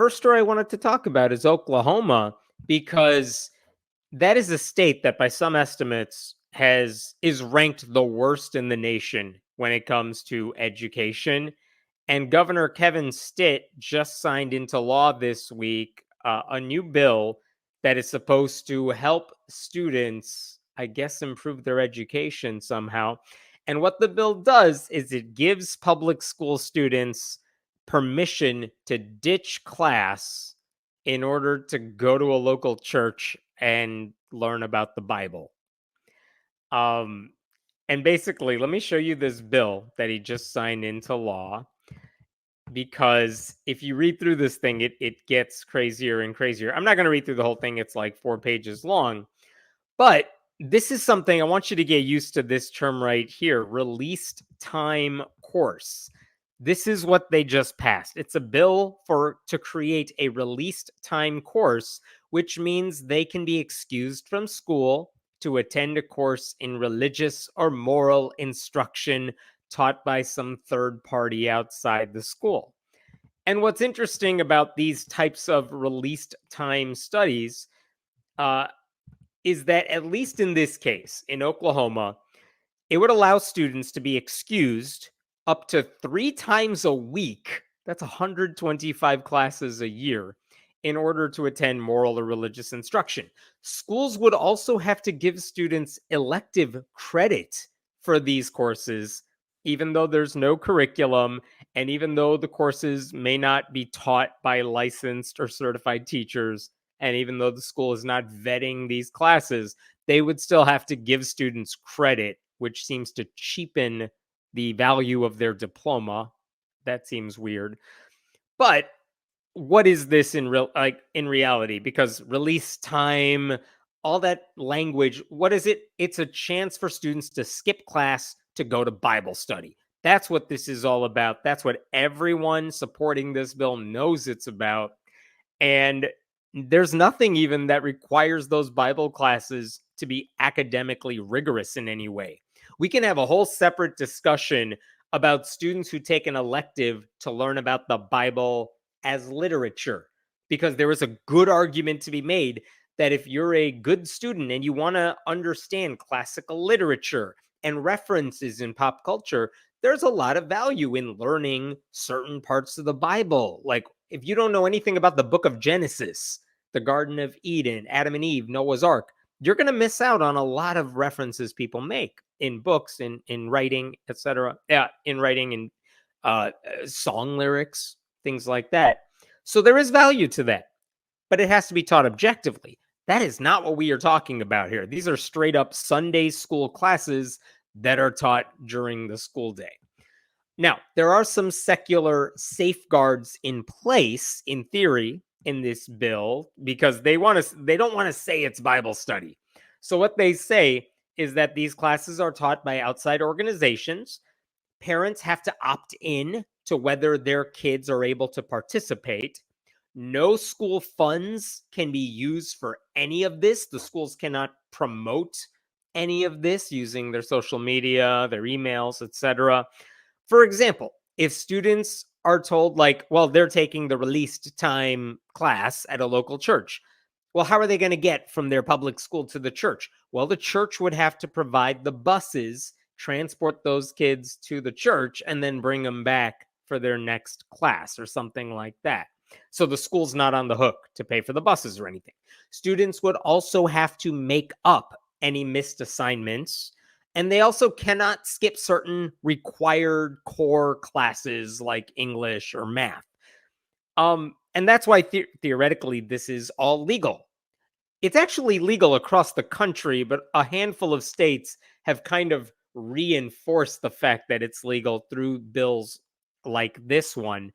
first story I wanted to talk about is Oklahoma, because that is a state that by some estimates is ranked the worst in the nation when it comes to education. And Governor Kevin Stitt just signed into law this week a new bill that is supposed to help students, I guess, improve their education somehow. And what the bill does is it gives public school students permission to ditch class in order to go to a local church and learn about the Bible. Um, and basically, let me show you this bill that he just signed into law, because if you read through this thing, it gets crazier and crazier. I'm not going to read through the whole thing. It's like 4 pages long. But this is something I want you to get used to, this term right here, released time course. This is what they just passed. It's a bill to create a released time course, which means they can be excused from school to attend a course in religious or moral instruction taught by some third party outside the school. And what's interesting about these types of released time studies is that, at least in this case, in Oklahoma, it would allow students to be excused up to 3 times a week. That's 125 classes a year in order to attend moral or religious instruction. Schools would also have to give students elective credit for these courses, even though there's no curriculum, and even though the courses may not be taught by licensed or certified teachers, and even though the school is not vetting these classes, they would still have to give students credit, which seems to cheapen the value of their diploma. That seems weird. But what is this in reality? Because release time, all that language, what is it? It's a chance for students to skip class to go to Bible study. That's what this is all about. That's what everyone supporting this bill knows it's about. And there's nothing even that requires those Bible classes to be academically rigorous in any way. We can have a whole separate discussion about students who take an elective to learn about the Bible as literature, because there is a good argument to be made that if you're a good student and you want to understand classical literature and references in pop culture, there's a lot of value in learning certain parts of the Bible. Like, if you don't know anything about the book of Genesis, the Garden of Eden, Adam and Eve, Noah's Ark, you're going to miss out on a lot of references people make in books, in writing, etc. Yeah, in writing and song lyrics, things like that. So there is value to that, but it has to be taught objectively. That is not what we are talking about here. These are straight up Sunday school classes that are taught during the school day. Now, there are some secular safeguards in place, in theory, in this bill, because they don't want to say it's Bible study. So what they say is that these classes are taught by outside organizations. Parents have to opt in to whether their kids are able to participate. No school funds can be used for any of this. The schools cannot promote any of this using their social media, their emails, etc. For example, if students are told, like, well, they're taking the released time class at a local church, well, how are they going to get from their public school to the church? Well, the church would have to provide the buses, transport those kids to the church, and then bring them back for their next class or something like that. So the school's not on the hook to pay for the buses or anything. Students would also have to make up any missed assignments. And they also cannot skip certain required core classes like English or math. And that's why theoretically this is all legal. It's actually legal across the country, but a handful of states have kind of reinforced the fact that it's legal through bills like this one.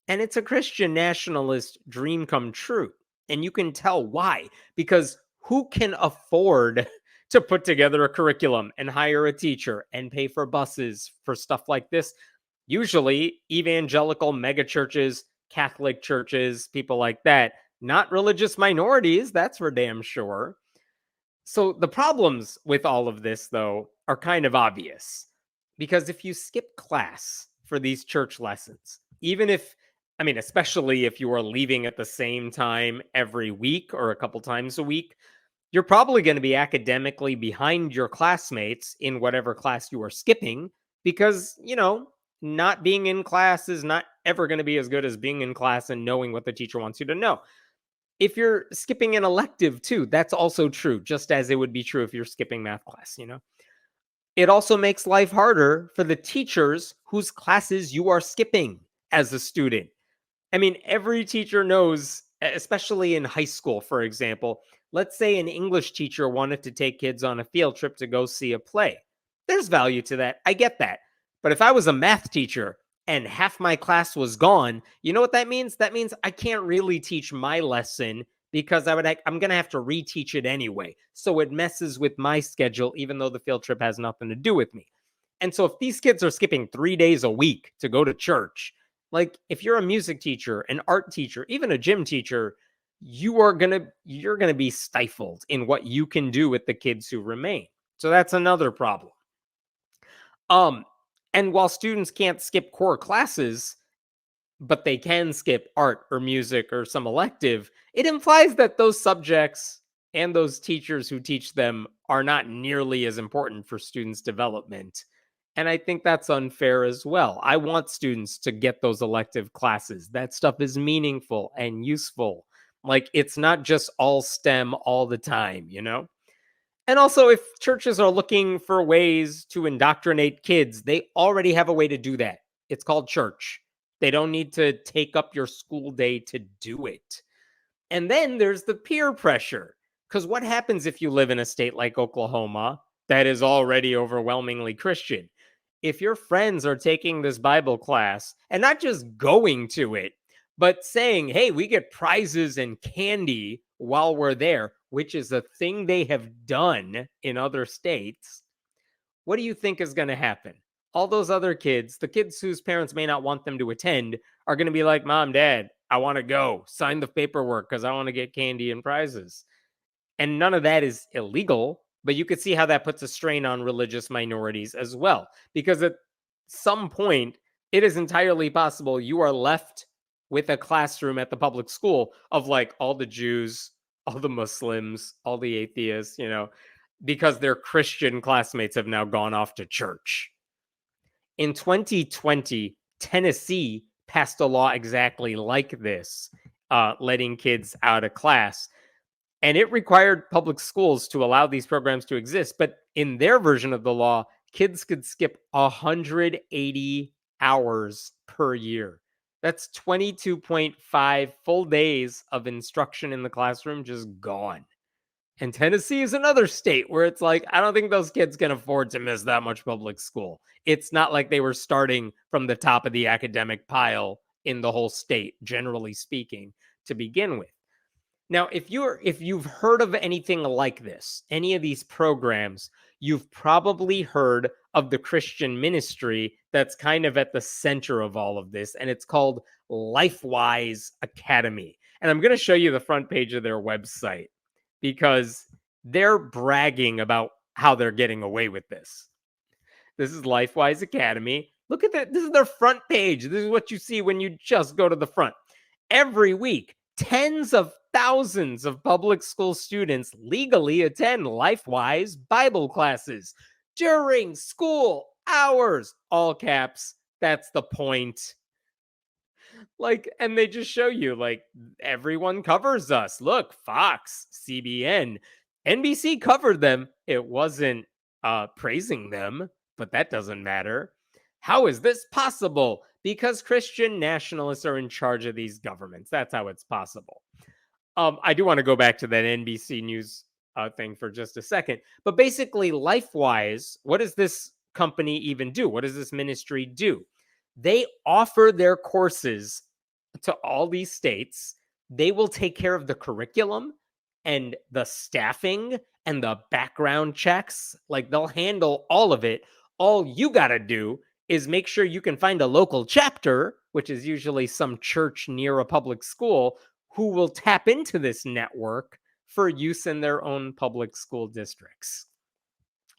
And it's a Christian nationalist dream come true. And you can tell why, because who can afford to put together a curriculum and hire a teacher and pay for buses for stuff like this? Usually evangelical megachurches, Catholic churches, people like that, not religious minorities, that's for damn sure. So the problems with all of this, though, are kind of obvious. Because if you skip class for these church lessons, even if I mean, especially if you are leaving at the same time every week or a couple times a week, you're probably going to be academically behind your classmates in whatever class you are skipping because, not being in class is not ever going to be as good as being in class and knowing what the teacher wants you to know. If you're skipping an elective too, that's also true, just as it would be true if you're skipping math class. It also makes life harder for the teachers whose classes you are skipping as a student. I mean, every teacher knows, especially in high school, for example. Let's say an English teacher wanted to take kids on a field trip to go see a play. There's value to that. I get that. But if I was a math teacher and half my class was gone, you know what that means? That means I can't really teach my lesson because I'm going to have to reteach it anyway. So it messes with my schedule, even though the field trip has nothing to do with me. And so if these kids are skipping 3 days a week to go to church, like if you're a music teacher, an art teacher, even a gym teacher, you're gonna be stifled in what you can do with the kids who remain. So that's another problem. Um, and while students can't skip core classes, but they can skip art or music or some elective, it implies that those subjects and those teachers who teach them are not nearly as important for students' development. And I think that's unfair as well. I want students to get those elective classes. That stuff is meaningful and useful. Like, it's not just all STEM all the time? And also, if churches are looking for ways to indoctrinate kids, they already have a way to do that. It's called church. They don't need to take up your school day to do it. And then there's the peer pressure. Because what happens if you live in a state like Oklahoma that is already overwhelmingly Christian? If your friends are taking this Bible class and not just going to it, but saying, hey, we get prizes and candy while we're there, which is a thing they have done in other states, what do you think is going to happen? All those other kids, the kids whose parents may not want them to attend, are going to be like, Mom, Dad, I want to go. Sign the paperwork because I want to get candy and prizes. And none of that is illegal, but you could see how that puts a strain on religious minorities as well. Because at some point, it is entirely possible you are left with a classroom at the public school of like all the Jews, all the Muslims, all the atheists, because their Christian classmates have now gone off to church. In 2020, Tennessee passed a law exactly like this, letting kids out of class. And it required public schools to allow these programs to exist. But in their version of the law, kids could skip 180 hours per year. That's 22.5 full days of instruction in the classroom just gone. And Tennessee is another state where it's like, I don't think those kids can afford to miss that much public school. It's not like they were starting from the top of the academic pile in the whole state, generally speaking, to begin with. Now, if you've heard of anything like this, any of these programs, you've probably heard of the Christian ministry that's kind of at the center of all of this, and it's called LifeWise Academy. And I'm going to show you the front page of their website because they're bragging about how they're getting away with this. This is LifeWise Academy. Look at that. This is their front page. This is what you see when you just go to the front. Every week, tens of thousands of public school students legally attend LifeWise Bible classes during school hours. All caps. That's the point. Like, and they just show you, like, everyone covers us. Look, Fox, CBN, NBC covered them. It wasn't praising them, but that doesn't matter. How is this possible? Because Christian nationalists are in charge of these governments. That's how it's possible. I do want to go back to that NBC News thing for just a second. But basically, LifeWise, what does this company even do? What does this ministry do? They offer their courses to all these states. They will take care of the curriculum and the staffing and the background checks. Like, they'll handle all of it. All you got to do is make sure you can find a local chapter, which is usually some church near a public school, who will tap into this network for use in their own public school districts.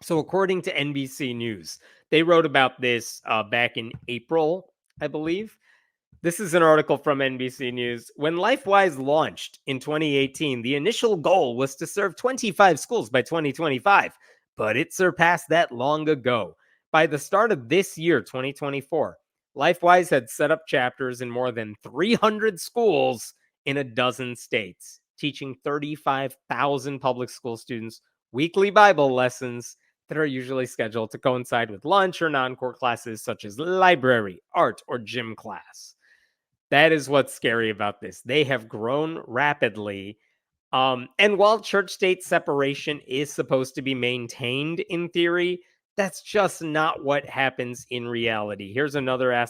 So, according to NBC News, they wrote about this back in April, I believe. This is an article from NBC News. When LifeWise launched in 2018, the initial goal was to serve 25 schools by 2025, but it surpassed that long ago. By the start of this year, 2024, LifeWise had set up chapters in more than 300 schools in a dozen states, teaching 35,000 public school students weekly Bible lessons that are usually scheduled to coincide with lunch or non-core classes such as library, art, or gym class. That is what's scary about this. They have grown rapidly. And while church state separation is supposed to be maintained in theory, that's just not what happens in reality. Here's another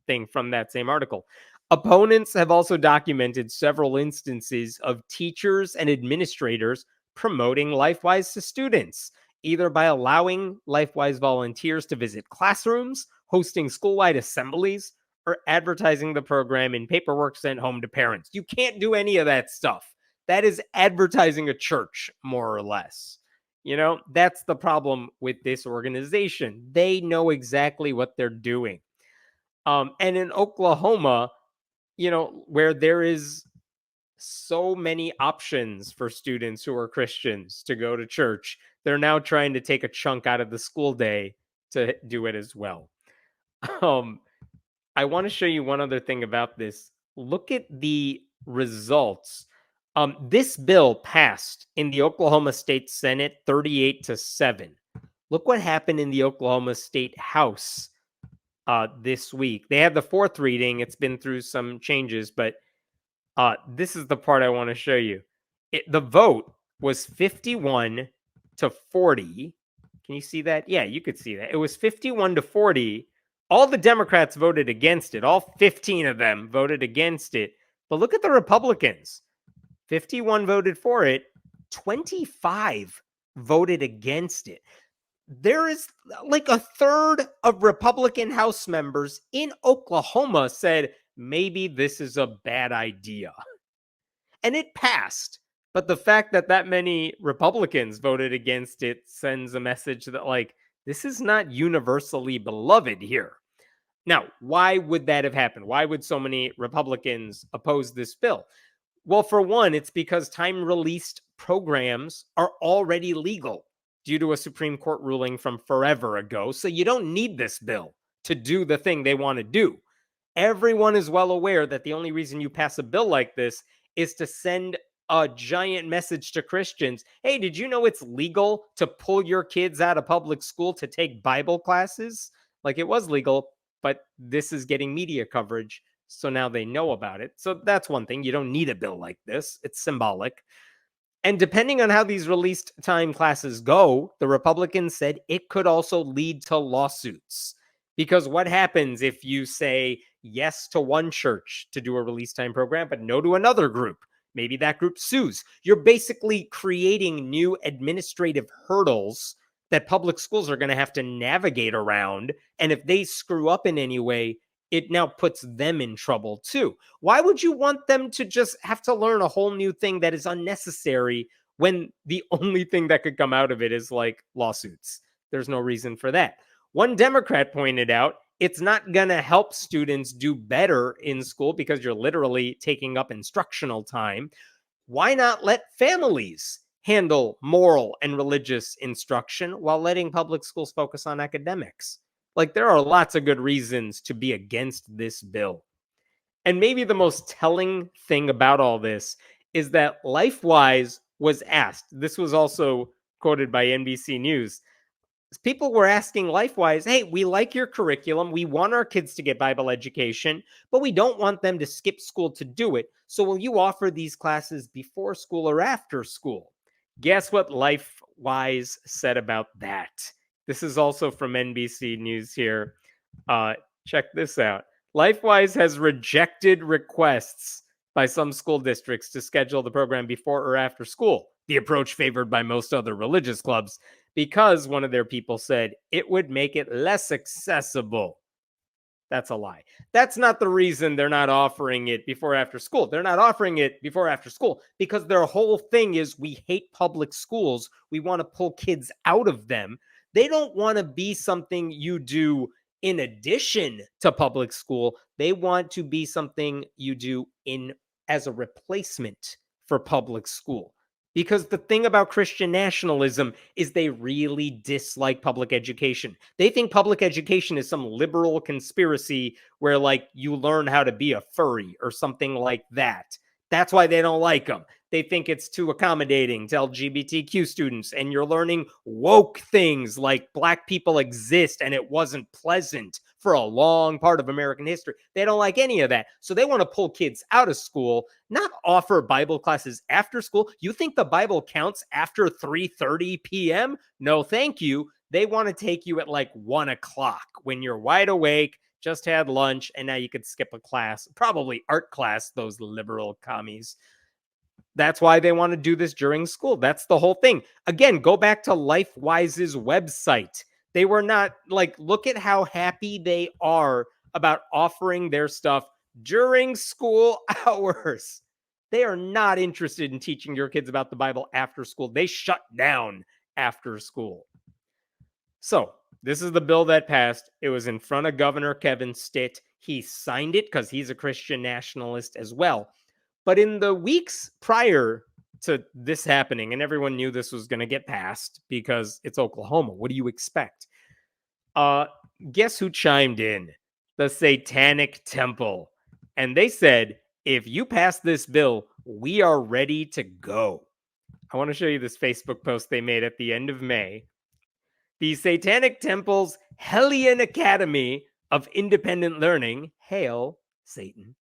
thing from that same article. Opponents have also documented several instances of teachers and administrators promoting LifeWise to students, either by allowing LifeWise volunteers to visit classrooms, hosting school-wide assemblies, or advertising the program in paperwork sent home to parents. You can't do any of that stuff. That is advertising a church, more or less. That's the problem with this organization. They know exactly what they're doing. And in Oklahoma, where there is so many options for students who are Christians to go to church, they're now trying to take a chunk out of the school day to do it as well. Um, I want to show you one other thing about this. Look at the results. This bill passed in the Oklahoma State Senate 38-7. Look what happened in the Oklahoma State House this week. They had the fourth reading. It's been through some changes, but this is the part I want to show you. The vote was 51-40. Can you see that? Yeah, you could see that. It was 51-40. All the Democrats voted against it. All 15 of them voted against it. But look at the Republicans. 51 voted for it. 25 voted against it. There is like a third of Republican House members in Oklahoma said, maybe this is a bad idea. And it passed. But the fact that that many Republicans voted against it sends a message that, like, this is not universally beloved here. Now, why would that have happened? Why would so many Republicans oppose this bill? Well, for one, it's because time-released programs are already legal due to a Supreme Court ruling from forever ago. So you don't need this bill to do the thing they want to do. Everyone is well aware that the only reason you pass a bill like this is to send a giant message to Christians. Hey, did you know it's legal to pull your kids out of public school to take Bible classes? Like, it was legal, but this is getting media coverage. So now they know about it. So that's one thing. You don't need a bill like this. It's symbolic. And depending on how these released time classes go, the Republicans said it could also lead to lawsuits. Because what happens if you say yes to one church to do a release time program, but no to another group? Maybe that group sues. You're basically creating new administrative hurdles that public schools are going to have to navigate around. And if they screw up in any way, it now puts them in trouble too. Why would you want them to just have to learn a whole new thing that is unnecessary when the only thing that could come out of it is like lawsuits? There's no reason for that. One Democrat pointed out it's not going to help students do better in school because you're literally taking up instructional time. Why not let families handle moral and religious instruction while letting public schools focus on academics? Like, there are lots of good reasons to be against this bill. And maybe the most telling thing about all this is that LifeWise was asked. This was also quoted by NBC News. People were asking LifeWise, hey, we like your curriculum. We want our kids to get Bible education, but we don't want them to skip school to do it. So will you offer these classes before school or after school? Guess what LifeWise said about that? This is also from NBC News here. Check this out. LifeWise has rejected requests by some school districts to schedule the program before or after school, the approach favored by most other religious clubs, because one of their people said it would make it less accessible. That's a lie. That's not the reason they're not offering it before after school. They're not offering it before after school because their whole thing is we hate public schools. We want to pull kids out of them. They don't want to be something you do in addition to public school. They want to be something you do in as a replacement for public school. Because the thing about Christian nationalism is they really dislike public education. They think public education is some liberal conspiracy where, like, you learn how to be a furry or something like that. That's why they don't like them. They think it's too accommodating to LGBTQ students, and you're learning woke things like black people exist and it wasn't pleasant for a long part of American history. They don't like any of that. So they want to pull kids out of school, not offer Bible classes after school. You think the Bible counts after 3:30 p.m.? No, thank you. They want to take you at like 1 o'clock when you're wide awake, just had lunch, and now you could skip a class, probably art class, those liberal commies. That's why they want to do this during school. That's the whole thing. Again, go back to LifeWise's website. They were not like, look at how happy they are about offering their stuff during school hours. They are not interested in teaching your kids about the Bible after school. They shut down after school. So, this is the bill that passed. It was in front of Governor Kevin Stitt. He signed it because he's a Christian nationalist as well. But in the weeks prior to this happening, and everyone knew this was going to get passed because it's Oklahoma. What do you expect? Guess who chimed in? The Satanic Temple. And they said, if you pass this bill, we are ready to go. I want to show you this Facebook post they made at the end of May. The Satanic Temple's Hellion Academy of Independent Learning, hail Satan,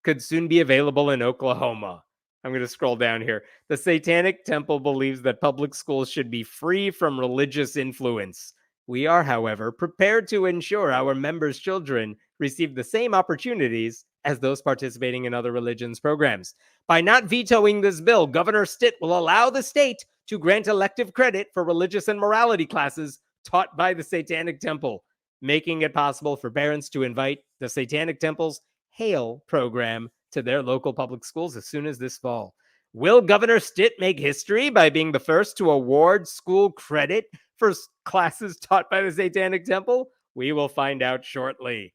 could soon be available in Oklahoma. I'm going to scroll down here. The Satanic Temple believes that public schools should be free from religious influence. We are, however, prepared to ensure our members' children receive the same opportunities as those participating in other religions' programs. By not vetoing this bill, Governor Stitt will allow the state to grant elective credit for religious and morality classes taught by the Satanic Temple, making it possible for parents to invite the Satanic Temple's Hail program to their local public schools as soon as this fall. Will Governor Stitt make history by being the first to award school credit for classes taught by the Satanic Temple? We will find out shortly.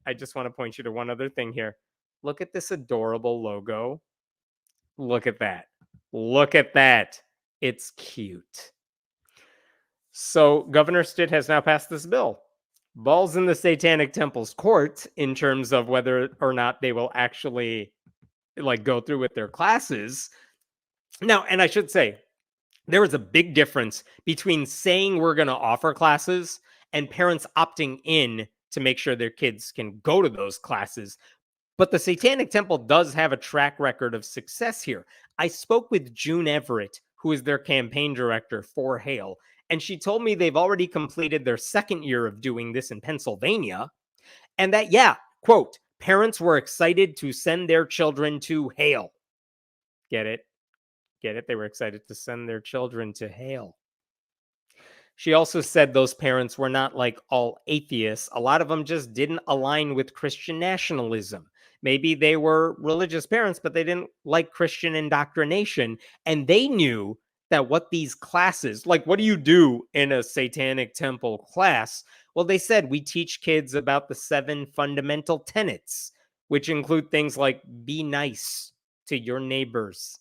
I just want to point you to one other thing here. Look at this adorable logo. Look at that. Look at that. It's cute. So Governor Stitt has now passed this bill. Ball's in the Satanic Temple's court in terms of whether or not they will actually like go through with their classes. Now, and I should say, there is a big difference between saying we're going to offer classes and parents opting in to make sure their kids can go to those classes. But the Satanic Temple does have a track record of success here. I spoke with June Everett, who is their campaign director for Hale, and she told me they've already completed their second year of doing this in Pennsylvania, and that, yeah, quote, parents were excited to send their children to Hale. Get it? Get it? They were excited to send their children to Hale. She also said those parents were not like all atheists. A lot of them just didn't align with Christian nationalism. Maybe they were religious parents, but they didn't like Christian indoctrination. And they knew that what these classes, like what do you do in a Satanic Temple class? Well, they said we teach kids about the 7 fundamental tenets, which include things like be nice to your neighbors,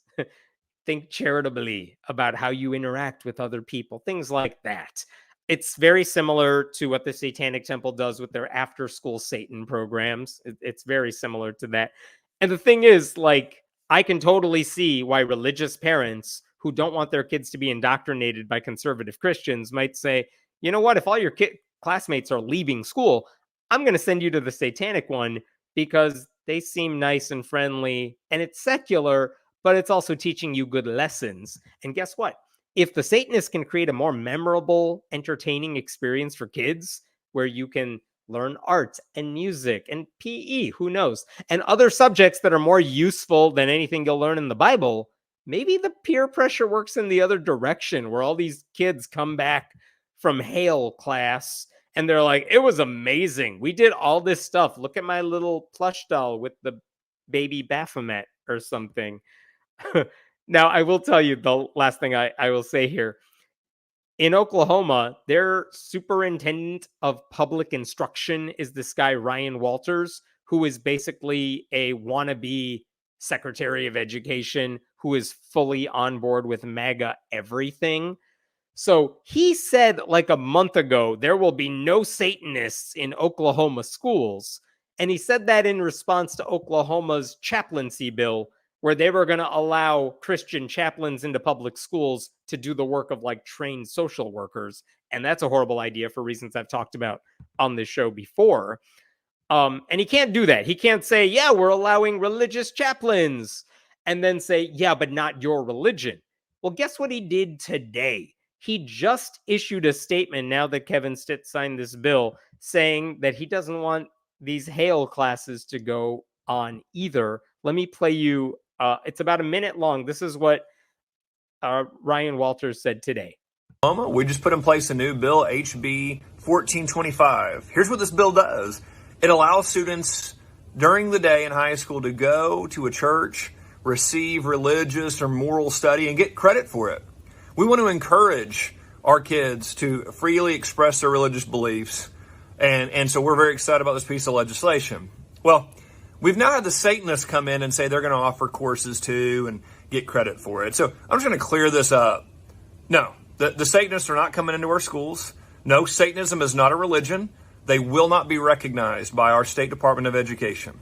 think charitably about how you interact with other people, things like that. It's very similar to what the Satanic Temple does with their after school Satan programs. It's very similar to that. And the thing is, like, I can totally see why religious parents who don't want their kids to be indoctrinated by conservative Christians might say, you know what, if all your classmates are leaving school, I'm going to send you to the Satanic one because they seem nice and friendly and it's secular, but it's also teaching you good lessons. And guess what? If the Satanists can create a more memorable, entertaining experience for kids where you can learn art and music and PE, who knows, and other subjects that are more useful than anything you'll learn in the Bible, maybe the peer pressure works in the other direction where all these kids come back from Hale class and they're like, it was amazing. We did all this stuff. Look at my little plush doll with the baby Baphomet or something. Now, I will tell you the last thing I will say here. In Oklahoma, their superintendent of public instruction is this guy, Ryan Walters, who is basically a wannabe secretary of education who is fully on board with MAGA everything. So he said like a month ago, there will be no Satanists in Oklahoma schools. And he said that in response to Oklahoma's chaplaincy bill, where they were going to allow Christian chaplains into public schools to do the work of like trained social workers. And that's a horrible idea for reasons I've talked about on this show before. And he can't do that. He can't say, yeah, we're allowing religious chaplains, and then say, yeah, but not your religion. Well, guess what he did today? He just issued a statement now that Kevin Stitt signed this bill saying that he doesn't want these Hale classes to go on either. Let me play you, it's about a minute long. This is what Ryan Walters said today. We just put in place a new bill, HB 1425. Here's what this bill does. It allows students during the day in high school to go to a church, receive religious or moral study, and get credit for it. We want to encourage our kids to freely express their religious beliefs, and so we're very excited about this piece of legislation. Well, we've now had the Satanists come in and say they're going to offer courses too and get credit for it. So I'm just going to clear this up. No, the Satanists are not coming into our schools. No, Satanism is not a religion. They will not be recognized by our State Department of Education.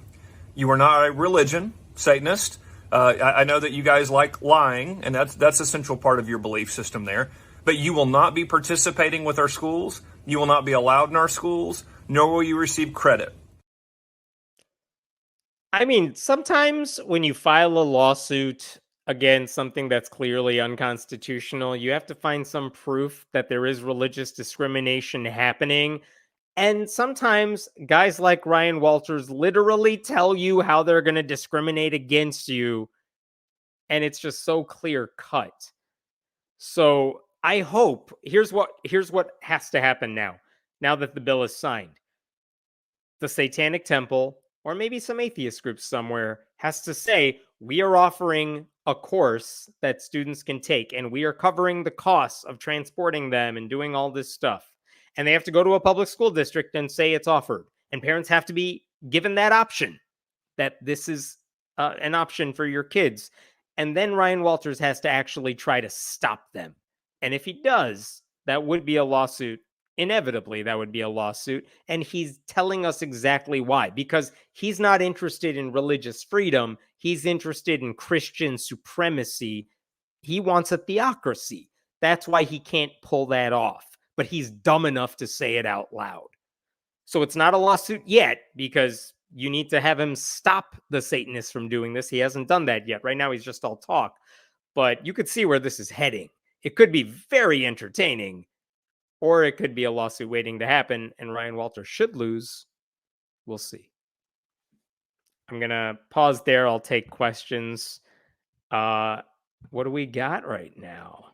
You are not a religion, Satanist. I know that you guys like lying, and that's a central part of your belief system there. But you will not be participating with our schools. You will not be allowed in our schools, nor will you receive credit. I mean, sometimes when you file a lawsuit against something that's clearly unconstitutional, you have to find some proof that there is religious discrimination happening. And sometimes guys like Ryan Walters literally tell you how they're going to discriminate against you. And it's just so clear cut. So I hope here's what has to happen now that the bill is signed. The Satanic Temple, or maybe some atheist groups somewhere, has to say, we are offering a course that students can take, and we are covering the costs of transporting them and doing all this stuff. And they have to go to a public school district and say it's offered. And parents have to be given that option, that this is an option for your kids. And then Ryan Walters has to actually try to stop them. And if he does, that would be a lawsuit. Inevitably, that would be a lawsuit. And he's telling us exactly why. Because he's not interested in religious freedom. He's interested in Christian supremacy. He wants a theocracy. That's why he can't pull that off. But he's dumb enough to say it out loud. So it's not a lawsuit yet, because you need to have him stop the Satanists from doing this. He hasn't done that yet. Right now, he's just all talk. But you could see where this is heading. It could be very entertaining, or it could be a lawsuit waiting to happen, and Ryan Walters should lose. We'll see. I'm going to pause there. I'll take questions. What do we got right now?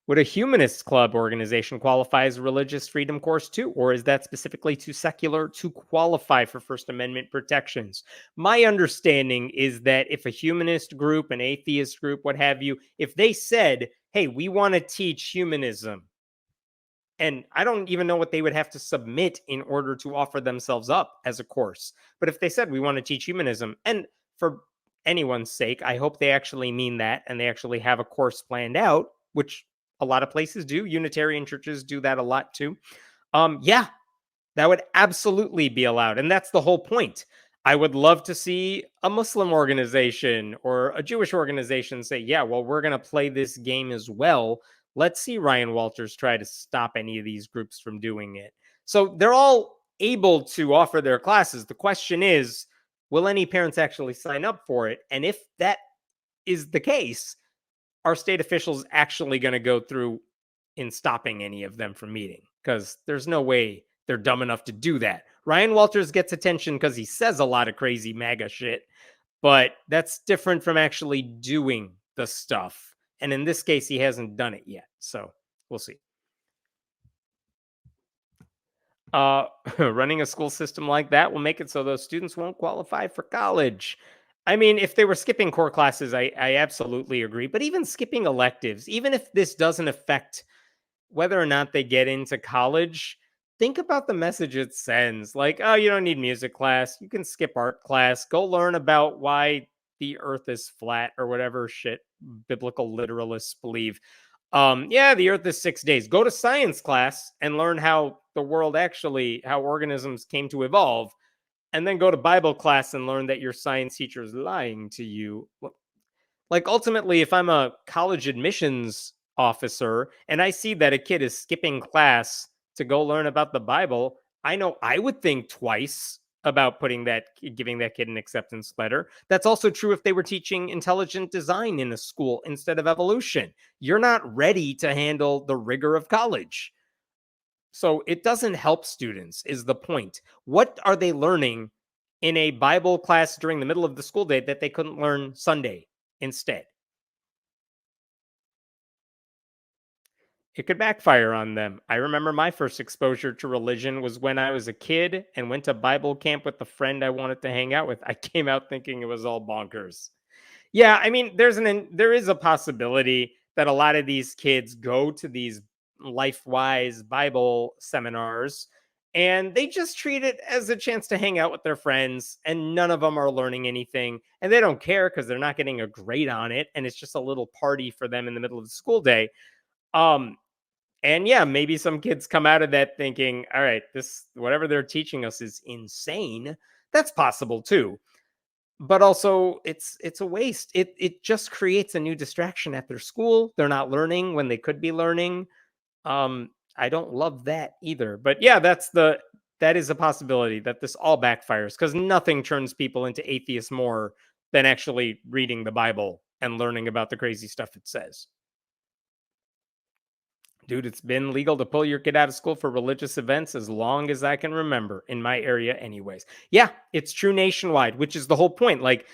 Would a humanist club organization qualify as a religious freedom course too? Or is that specifically too secular to qualify for First Amendment protections? My understanding is that if a humanist group, an atheist group, what have you, if they said, hey, we want to teach humanism, and I don't even know what they would have to submit in order to offer themselves up as a course. But if they said, we want to teach humanism, and for anyone's sake, I hope they actually mean that and they actually have a course planned out, which a lot of places do. Unitarian churches do that a lot too. Yeah, that would absolutely be allowed. And that's the whole point. I would love to see a Muslim organization or a Jewish organization say, yeah, well, we're going to play this game as well. Let's see Ryan Walters try to stop any of these groups from doing it. So they're all able to offer their classes. The question is, will any parents actually sign up for it? And if that is the case, are state officials actually going to go through in stopping any of them from meeting? Because there's no way they're dumb enough to do that. Ryan Walters gets attention because he says a lot of crazy MAGA shit, but that's different from actually doing the stuff. And in this case, he hasn't done it yet. So we'll see. Running a school system like that will make it so those students won't qualify for college. I mean, if they were skipping core classes, I absolutely agree. But even skipping electives, even if this doesn't affect whether or not they get into college, think about the message it sends. Like, oh, you don't need music class. You can skip art class. Go learn about why the earth is flat or whatever shit biblical literalists believe. Yeah, the earth is 6 days. Go to science class and learn how the world actually, how organisms came to evolve. And then go to Bible class and learn that your science teacher is lying to you. Like, ultimately, if I'm a college admissions officer and I see that a kid is skipping class to go learn about the Bible, I know I would think twice about giving that kid an acceptance letter. That's also true if they were teaching intelligent design in a school instead of evolution. You're not ready to handle the rigor of college. So it doesn't help students, is the point. What are they learning in a Bible class during the middle of the school day that they couldn't learn Sunday instead? It could backfire on them. I remember my first exposure to religion was when I was a kid and went to Bible camp with the friend I wanted to hang out with. I came out thinking it was all bonkers. Yeah, I mean, there is a possibility that a lot of these kids go to these LifeWise Bible seminars and they just treat it as a chance to hang out with their friends, and none of them are learning anything, and they don't care because they're not getting a grade on it, and it's just a little party for them in the middle of the school day. Um and yeah, maybe some kids come out of that thinking, all right, this whatever they're teaching us is insane. That's possible too. But also it's a waste. It just creates a new distraction at their school. They're not learning when they could be learning. I don't love that either. But yeah, that is a possibility that this all backfires because nothing turns people into atheists more than actually reading the Bible and learning about the crazy stuff it says. Dude, it's been legal to pull your kid out of school for religious events as long as I can remember in my area, anyways. Yeah, it's true nationwide, which is the whole point. Like,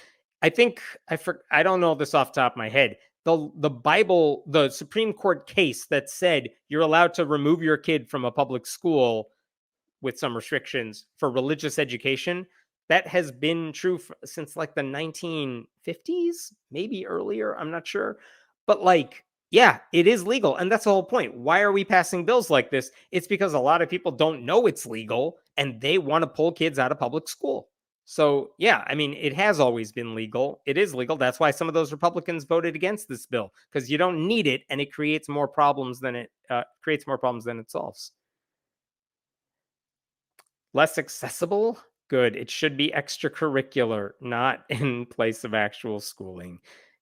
I think I don't know this off the top of my head. The Supreme Court case that said you're allowed to remove your kid from a public school with some restrictions for religious education, that has been true since like the 1950s, maybe earlier. I'm not sure. But like, yeah, it is legal. And that's the whole point. Why are we passing bills like this? It's because a lot of people don't know it's legal and they want to pull kids out of public school. So, yeah, I mean, it has always been legal. It is legal. That's why some of those Republicans voted against this bill because you don't need it and it creates more problems than it solves. Less accessible? Good. It should be extracurricular, not in place of actual schooling.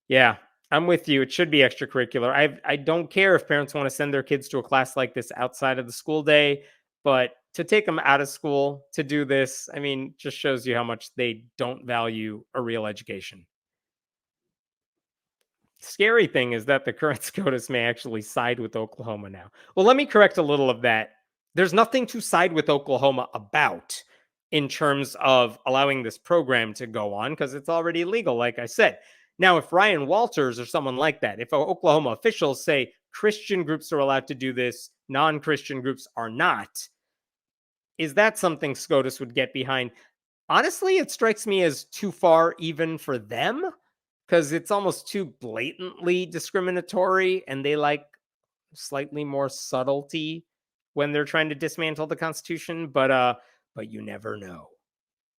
Yeah, I'm with you. It should be extracurricular. I don't care if parents want to send their kids to a class like this outside of the school day, but to take them out of school to do this, I mean, just shows you how much they don't value a real education. Scary thing is that the current SCOTUS may actually side with Oklahoma now. Well, let me correct a little of that. There's nothing to side with Oklahoma about in terms of allowing this program to go on because it's already legal, like I said. Now, if Ryan Walters or someone like that, if Oklahoma officials say Christian groups are allowed to do this, non Christian groups are not, is that something SCOTUS would get behind? Honestly, it strikes me as too far even for them because it's almost too blatantly discriminatory and they like slightly more subtlety when they're trying to dismantle the Constitution, but you never know.